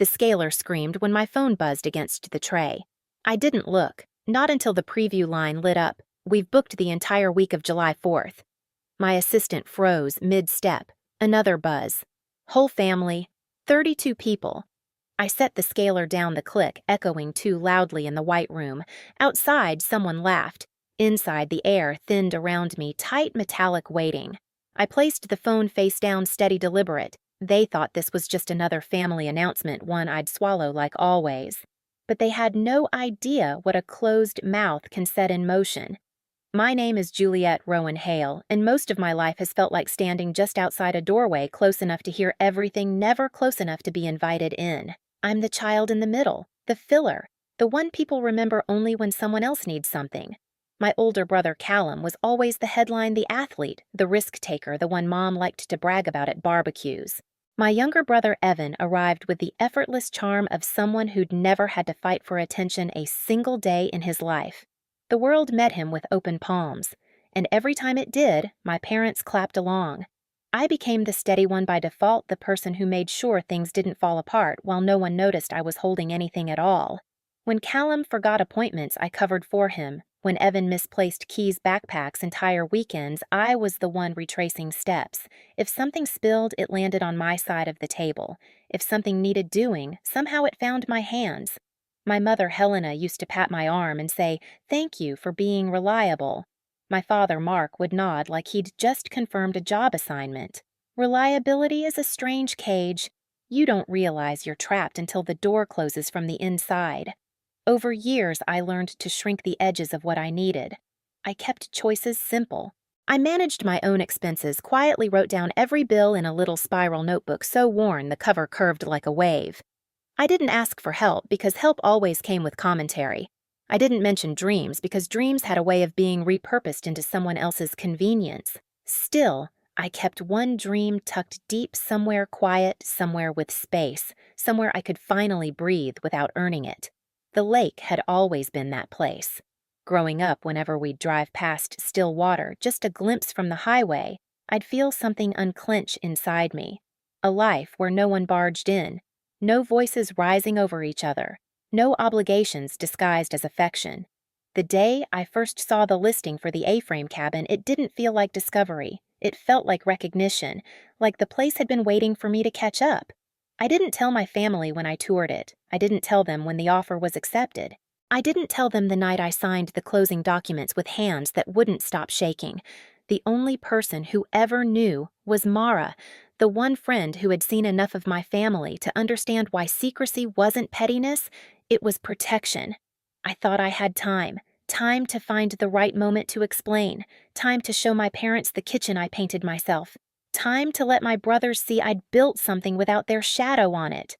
The scaler screamed when my phone buzzed against the tray. I didn't look, not until the preview line lit up. "We've booked the entire week of July 4th. My assistant froze mid-step. Another buzz. Whole family, 32 people. I set the scaler down the click, echoing too loudly in the white room. Outside, someone laughed. Inside, the air thinned around me, tight metallic weighting. I placed the phone face down, steady, deliberate. They thought this was just another family announcement, one I'd swallow like always. But they had no idea what a closed mouth can set in motion. My name is Juliet Rowan Hale, and most of my life has felt like standing just outside a doorway, close enough to hear everything, never close enough to be invited in. I'm the child in the middle, the filler, the one people remember only when someone else needs something. My older brother Callum was always the headline, the athlete, the risk taker, the one Mom liked to brag about at barbecues. My younger brother Evan arrived with the effortless charm of someone who'd never had to fight for attention a single day in his life. The world met him with open palms, and every time it did, my parents clapped along. I became the steady one by default, the person who made sure things didn't fall apart while no one noticed I was holding anything at all. When Callum forgot appointments, I covered for him. When Evan misplaced Key's backpacks entire weekends, I was the one retracing steps. If something spilled, it landed on my side of the table. If something needed doing, somehow it found my hands. My mother, Helena, used to pat my arm and say, "Thank you for being reliable." My father, Mark, would nod like he'd just confirmed a job assignment. Reliability is a strange cage. You don't realize you're trapped until the door closes from the inside. Over years, I learned to shrink the edges of what I needed. I kept choices simple. I managed my own expenses, quietly wrote down every bill in a little spiral notebook so worn the cover curved like a wave. I didn't ask for help because help always came with commentary. I didn't mention dreams because dreams had a way of being repurposed into someone else's convenience. Still, I kept one dream tucked deep somewhere quiet, somewhere with space, somewhere I could finally breathe without earning it. The lake had always been that place. Growing up, whenever we'd drive past still water, just a glimpse from the highway, I'd feel something unclench inside me. A life where no one barged in. No voices rising over each other. No obligations disguised as affection. The day I first saw the listing for the A-frame cabin, it didn't feel like discovery. It felt like recognition, like the place had been waiting for me to catch up. I didn't tell my family when I toured it. I didn't tell them when the offer was accepted. I didn't tell them the night I signed the closing documents with hands that wouldn't stop shaking. The only person who ever knew was Mara, the one friend who had seen enough of my family to understand why secrecy wasn't pettiness, it was protection. I thought I had time to find the right moment to explain, time to show my parents the kitchen I painted myself, time to let my brothers see I'd built something without their shadow on it.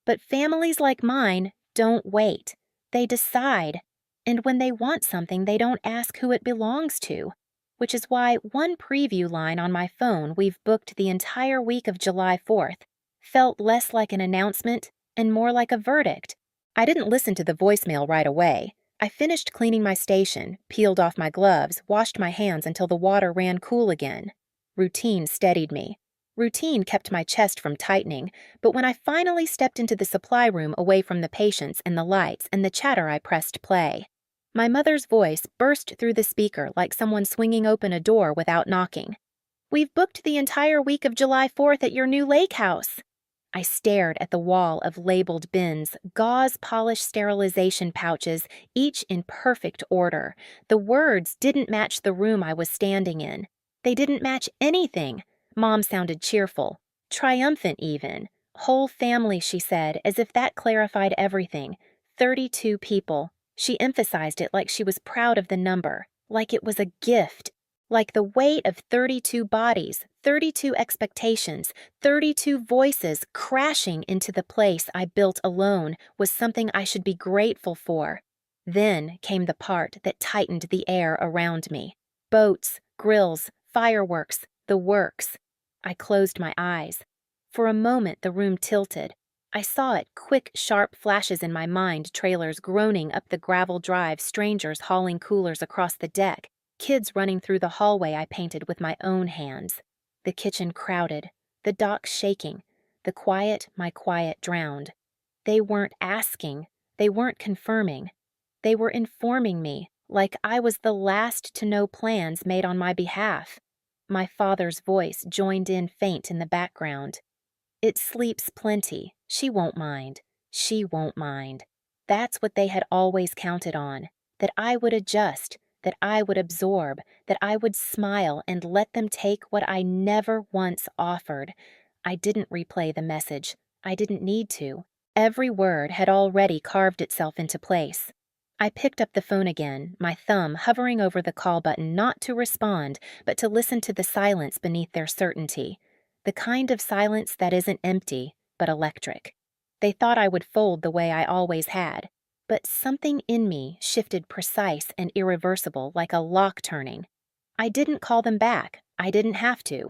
But families like mine don't wait. They decide. And when they want something, they don't ask who it belongs to. Which is why one preview line on my phone, "We've booked the entire week of July 4th, felt less like an announcement and more like a verdict. I didn't listen to the voicemail right away. I finished cleaning my station, peeled off my gloves, washed my hands until the water ran cool again. Routine steadied me. Routine kept my chest from tightening, but when I finally stepped into the supply room away from the patients and the lights and the chatter, I pressed play. My mother's voice burst through the speaker like someone swinging open a door without knocking. "We've booked the entire week of July 4th at your new lake house." I stared at the wall of labeled bins, gauze polish sterilization pouches, each in perfect order. The words didn't match the room I was standing in. They didn't match anything. Mom sounded cheerful, triumphant even. "Whole family," she said, as if that clarified everything. 32 people. She emphasized it like she was proud of the number, like it was a gift, like the weight of 32 bodies, 32 expectations, 32 voices crashing into the place I built alone was something I should be grateful for. Then came the part that tightened the air around me. Boats, grills, fireworks, the works. I closed my eyes. For a moment the room tilted. I saw it, quick, sharp flashes in my mind, trailers groaning up the gravel drive, strangers hauling coolers across the deck, kids running through the hallway I painted with my own hands. The kitchen crowded, the dock shaking, the quiet my quiet drowned. they weren't asking, they weren't confirming. They were informing me, like I was the last to know plans made on my behalf. My father's voice joined in faint in the background. It sleeps plenty. She won't mind. She won't mind. That's what they had always counted on. That I would adjust, that I would absorb, that I would smile and let them take what I never once offered. I didn't replay the message. I didn't need to. Every word had already carved itself into place. I picked up the phone again, my thumb hovering over the call button not to respond, but to listen to the silence beneath their certainty. The kind of silence that isn't empty, but electric. They thought I would fold the way I always had, but something in me shifted precise and irreversible like a lock turning. I didn't call them back. I didn't have to.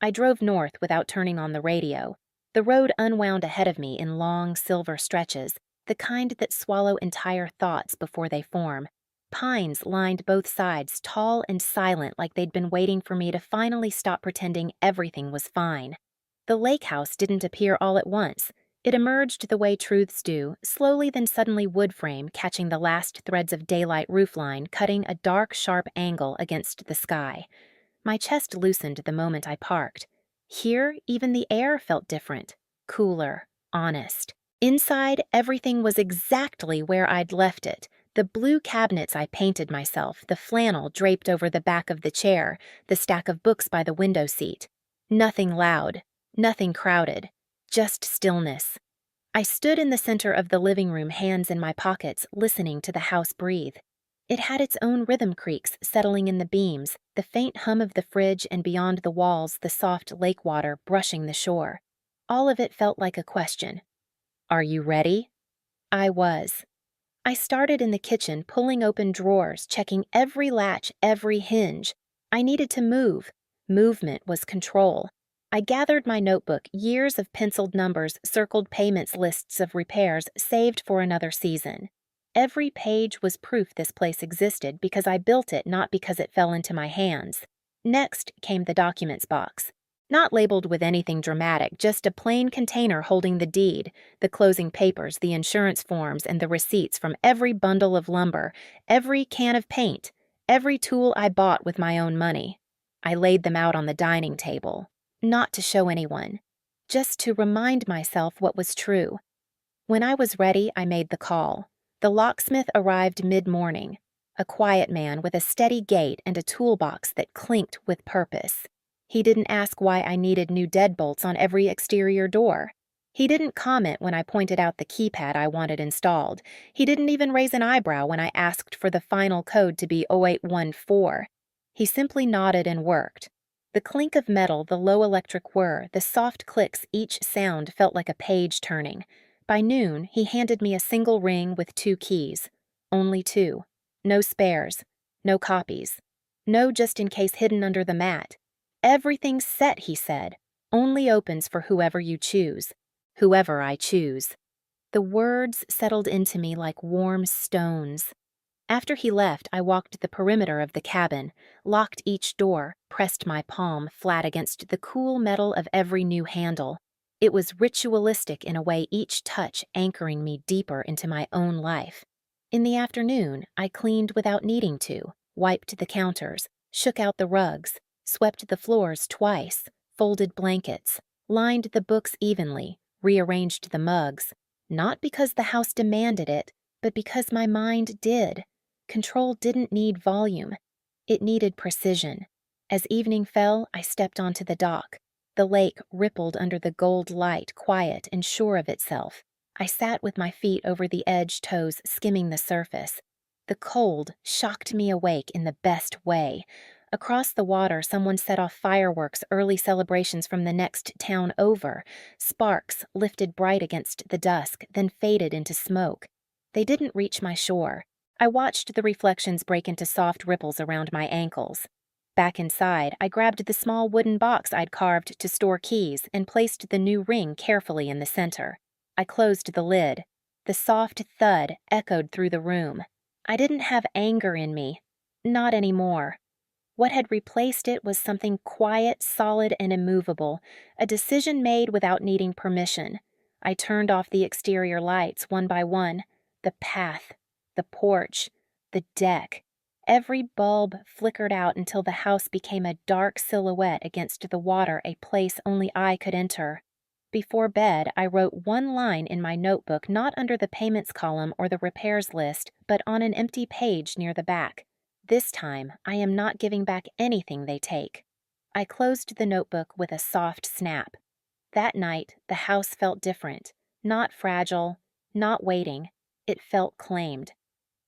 I drove north without turning on the radio. The road unwound ahead of me in long, silver stretches, the kind that swallow entire thoughts before they form. Pines lined both sides, tall and silent like they'd been waiting for me to finally stop pretending everything was fine. The lake house didn't appear all at once. It emerged the way truths do, slowly then suddenly wood frame catching the last threads of daylight roofline cutting a dark, sharp angle against the sky. My chest loosened the moment I parked. Here, even the air felt different, cooler, honest. Inside, everything was exactly where I'd left it. The blue cabinets I painted myself, the flannel draped over the back of the chair, the stack of books by the window seat. Nothing loud, nothing crowded, just stillness. I stood in the center of the living room, hands in my pockets, listening to the house breathe. It had its own rhythm creaks settling in the beams, the faint hum of the fridge, and beyond the walls the soft lake water brushing the shore. All of it felt like a question. Are you ready? I was. I started in the kitchen, pulling open drawers, checking every latch, every hinge. I needed to move. Movement was control. I gathered my notebook, years of penciled numbers, circled payments, lists of repairs, saved for another season. Every page was proof this place existed because I built it, not because it fell into my hands. Next came the documents box. Not labeled with anything dramatic, just a plain container holding the deed, the closing papers, the insurance forms, and the receipts from every bundle of lumber, every can of paint, every tool I bought with my own money. I laid them out on the dining table, not to show anyone, just to remind myself what was true. When I was ready, I made the call. The locksmith arrived mid-morning, a quiet man with a steady gait and a toolbox that clinked with purpose. He didn't ask why I needed new deadbolts on every exterior door. He didn't comment when I pointed out the keypad I wanted installed. He didn't even raise an eyebrow when I asked for the final code to be 0814. He simply nodded and worked. The clink of metal, the low electric whir, the soft clicks, each sound felt like a page turning. By noon, he handed me a single ring with 2 keys. Only 2. No spares. No copies. No just in case hidden under the mat. Everything's set, he said. Only opens for whoever you choose. Whoever I choose. The words settled into me like warm stones. After he left, I walked the perimeter of the cabin, locked each door, pressed my palm flat against the cool metal of every new handle. It was ritualistic in a way, each touch anchoring me deeper into my own life. In the afternoon, I cleaned without needing to, wiped the counters, shook out the rugs, swept the floors twice, folded blankets, lined the books evenly, rearranged the mugs, not because the house demanded it, but because my mind did. Control didn't need volume. It needed precision. As evening fell, I stepped onto the dock. The lake rippled under the gold light, quiet and sure of itself. I sat with my feet over the edge, toes skimming the surface. The cold shocked me awake in the best way. Across the water, someone set off fireworks, early celebrations from the next town over. Sparks lifted bright against the dusk, then faded into smoke. They didn't reach my shore. I watched the reflections break into soft ripples around my ankles. Back inside, I grabbed the small wooden box I'd carved to store keys and placed the new ring carefully in the center. I closed the lid. The soft thud echoed through the room. I didn't have anger in me. Not anymore. What had replaced it was something quiet, solid, and immovable, a decision made without needing permission. I turned off the exterior lights one by one. The path, the porch, the deck. Every bulb flickered out until the house became a dark silhouette against the water, a place only I could enter. Before bed, I wrote one line in my notebook, not under the payments column or the repairs list, but on an empty page near the back. This time, I am not giving back anything they take. I closed the notebook with a soft snap. That night, the house felt different. Not fragile, not waiting. It felt claimed.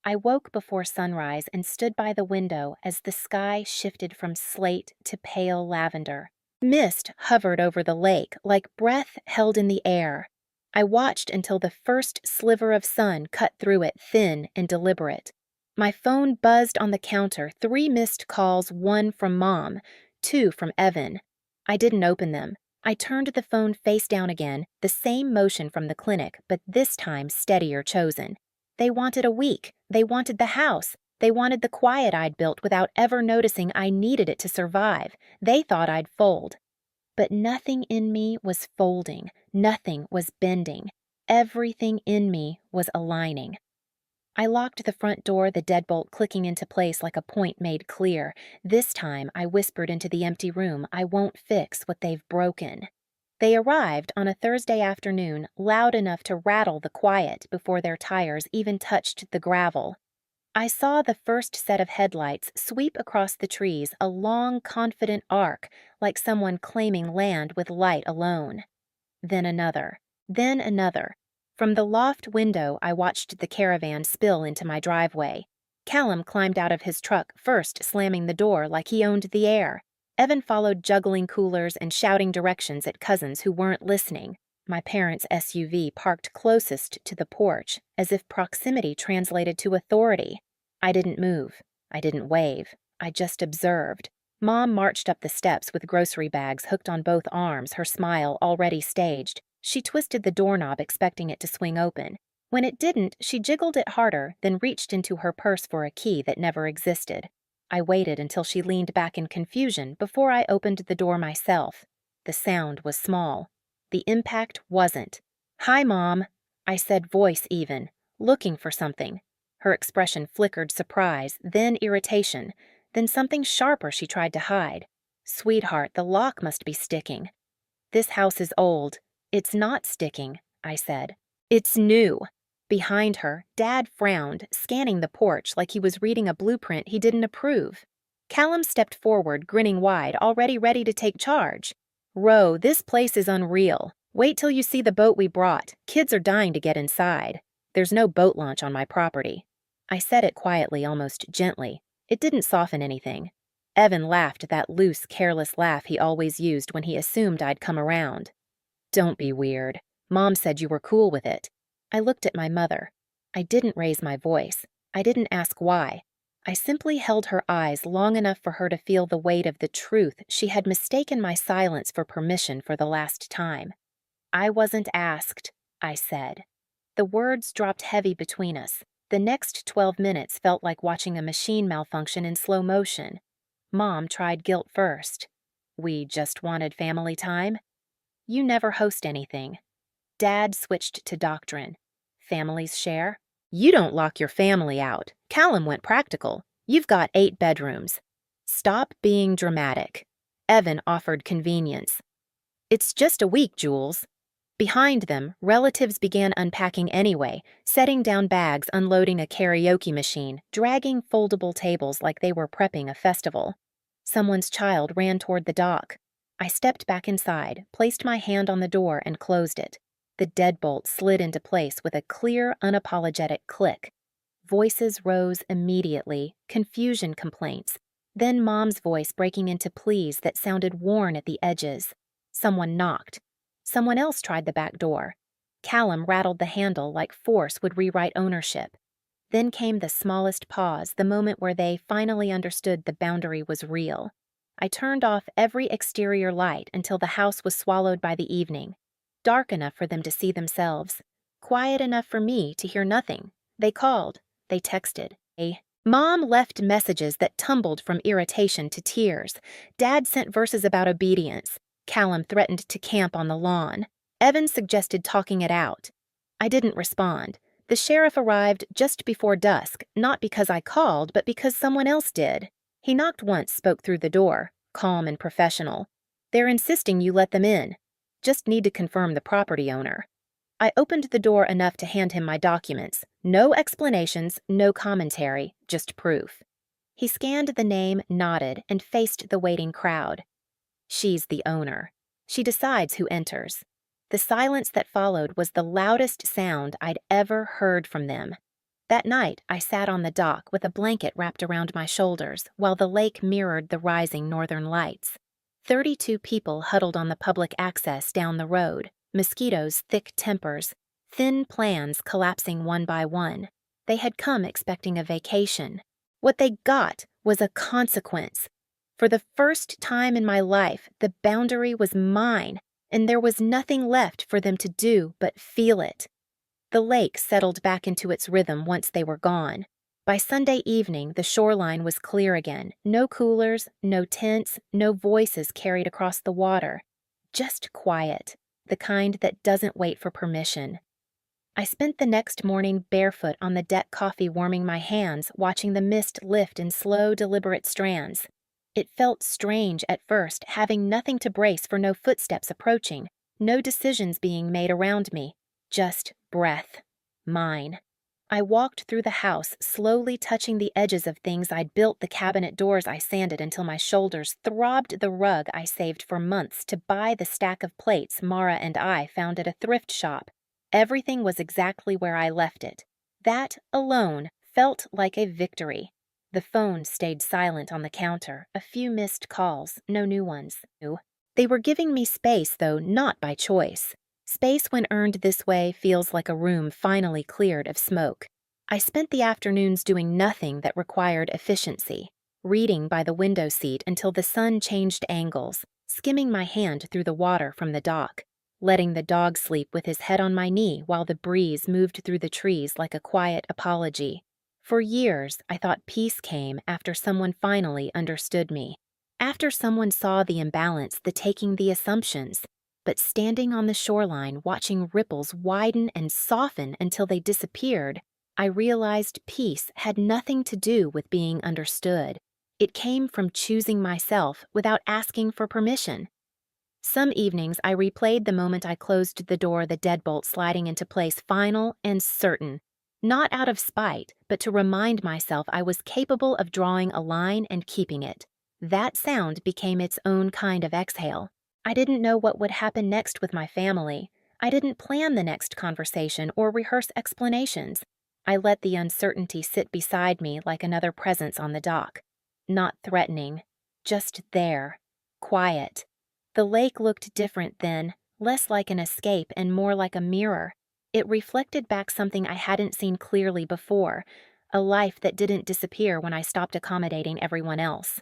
I woke before sunrise and stood by the window as the sky shifted from slate to pale lavender. Mist hovered over the lake like breath held in the air. I watched until the first sliver of sun cut through it, thin and deliberate. My phone buzzed on the counter, 3 missed calls, 1 from Mom, 2 from Evan. I didn't open them. I turned the phone face down again, the same motion from the clinic, but this time steadier chosen. They wanted a week. They wanted the house. They wanted the quiet I'd built without ever noticing I needed it to survive. They thought I'd fold. But nothing in me was folding. Nothing was bending. Everything in me was aligning. I locked the front door, the deadbolt clicking into place like a point made clear. This time, I whispered into the empty room, I won't fix what they've broken. They arrived on a Thursday afternoon, loud enough to rattle the quiet before their tires even touched the gravel. I saw the first set of headlights sweep across the trees, a long, confident arc, like someone claiming land with light alone. Then another. Then another. From the loft window, I watched the caravan spill into my driveway. Callum climbed out of his truck first, slamming the door like he owned the air. Evan followed, juggling coolers and shouting directions at cousins who weren't listening. My parents' SUV parked closest to the porch, as if proximity translated to authority. I didn't move. I didn't wave. I just observed. Mom marched up the steps with grocery bags hooked on both arms, her smile already staged. She twisted the doorknob, expecting it to swing open. When it didn't, she jiggled it harder, then reached into her purse for a key that never existed. I waited until she leaned back in confusion before I opened the door myself. The sound was small. The impact wasn't. "Hi, Mom," I said, voice even, looking for something. Her expression flickered surprise, then irritation, then something sharper she tried to hide. "Sweetheart, the lock must be sticking." "This house is old. It's not sticking," I said. "It's new." Behind her, Dad frowned, scanning the porch like he was reading a blueprint he didn't approve. Callum stepped forward, grinning wide, already ready to take charge. "Ro, this place is unreal. Wait till you see the boat we brought. Kids are dying to get inside. There's no boat launch on my property." I said it quietly, almost gently. It didn't soften anything. Evan laughed, that loose, careless laugh he always used when he assumed I'd come around. "Don't be weird. Mom said you were cool with it." I looked at my mother. I didn't raise my voice. I didn't ask why. I simply held her eyes long enough for her to feel the weight of the truth she had mistaken my silence for permission for the last time. "I wasn't asked," I said. The words dropped heavy between us. The next 12 minutes felt like watching a machine malfunction in slow motion. Mom tried guilt first. "We just wanted family time." "You never host anything." Dad switched to doctrine. "Families share." "You don't lock your family out. Callum went practical. You've got 8 bedrooms." "Stop being dramatic." Evan offered convenience. "It's just a week, Jules." Behind them, relatives began unpacking anyway, setting down bags, unloading a karaoke machine, dragging foldable tables like they were prepping a festival. Someone's child ran toward the dock. I stepped back inside, placed my hand on the door, and closed it. The deadbolt slid into place with a clear, unapologetic click. Voices rose immediately, confusion complaints, then Mom's voice breaking into pleas that sounded worn at the edges. Someone knocked. Someone else tried the back door. Callum rattled the handle like force would rewrite ownership. Then came the smallest pause, the moment where they finally understood the boundary was real. I turned off every exterior light until the house was swallowed by the evening. Dark enough for them to see themselves. Quiet enough for me to hear nothing. They called. They texted. Mom left messages that tumbled from irritation to tears. Dad sent verses about obedience. Callum threatened to camp on the lawn. Evan suggested talking it out. I didn't respond. The sheriff arrived just before dusk, not because I called, but because someone else did. He knocked once, spoke through the door, calm and professional. "They're insisting you let them in. Just need to confirm the property owner." I opened the door enough to hand him my documents. No explanations, no commentary, just proof. He scanned the name, nodded, and faced the waiting crowd. "She's the owner. She decides who enters." The silence that followed was the loudest sound I'd ever heard from them. That night, I sat on the dock with a blanket wrapped around my shoulders while the lake mirrored the rising northern lights. 32 people huddled on the public access down the road, mosquitoes' thick tempers, thin plans collapsing one by one. They had come expecting a vacation. What they got was a consequence. For the first time in my life, the boundary was mine, and there was nothing left for them to do but feel it. The lake settled back into its rhythm once they were gone. By Sunday evening, the shoreline was clear again. No coolers, no tents, no voices carried across the water. Just quiet, the kind that doesn't wait for permission. I spent the next morning barefoot on the deck coffee warming my hands, watching the mist lift in slow, deliberate strands. It felt strange at first, having nothing to brace for, no footsteps approaching, no decisions being made around me, just breath. Mine. I walked through the house, slowly touching the edges of things I'd built, the cabinet doors I sanded until my shoulders throbbed, the rug I saved for months to buy, the stack of plates Mara and I found at a thrift shop. Everything was exactly where I left it. That alone felt like a victory. The phone stayed silent on the counter, a few missed calls, no new ones. They were giving me space, though not by choice. Space when earned this way feels like a room finally cleared of smoke. I spent the afternoons doing nothing that required efficiency, reading by the window seat until the sun changed angles, skimming my hand through the water from the dock, letting the dog sleep with his head on my knee while the breeze moved through the trees like a quiet apology. For years, I thought peace came after someone finally understood me, after someone saw the imbalance, the taking, the assumptions. But standing on the shoreline, watching ripples widen and soften until they disappeared, I realized peace had nothing to do with being understood. It came from choosing myself without asking for permission. Some evenings I replayed the moment I closed the door, the deadbolt sliding into place, final and certain. Not out of spite, but to remind myself I was capable of drawing a line and keeping it. That sound became its own kind of exhale. I didn't know what would happen next with my family. I didn't plan the next conversation or rehearse explanations. I let the uncertainty sit beside me like another presence on the dock. Not threatening, just there, quiet. The lake looked different then, less like an escape and more like a mirror. It reflected back something I hadn't seen clearly before, a life that didn't disappear when I stopped accommodating everyone else.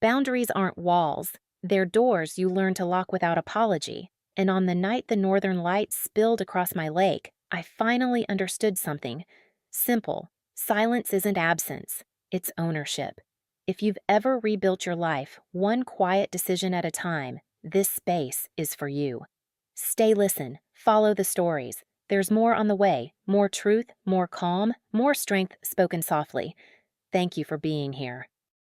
Boundaries aren't walls. They're doors you learn to lock without apology. And on the night the northern lights spilled across my lake, I finally understood something. Simple. Silence isn't absence. It's ownership. If you've ever rebuilt your life, one quiet decision at a time, this space is for you. Stay listen. Follow the stories. There's more on the way. More truth, more calm, more strength spoken softly. Thank you for being here.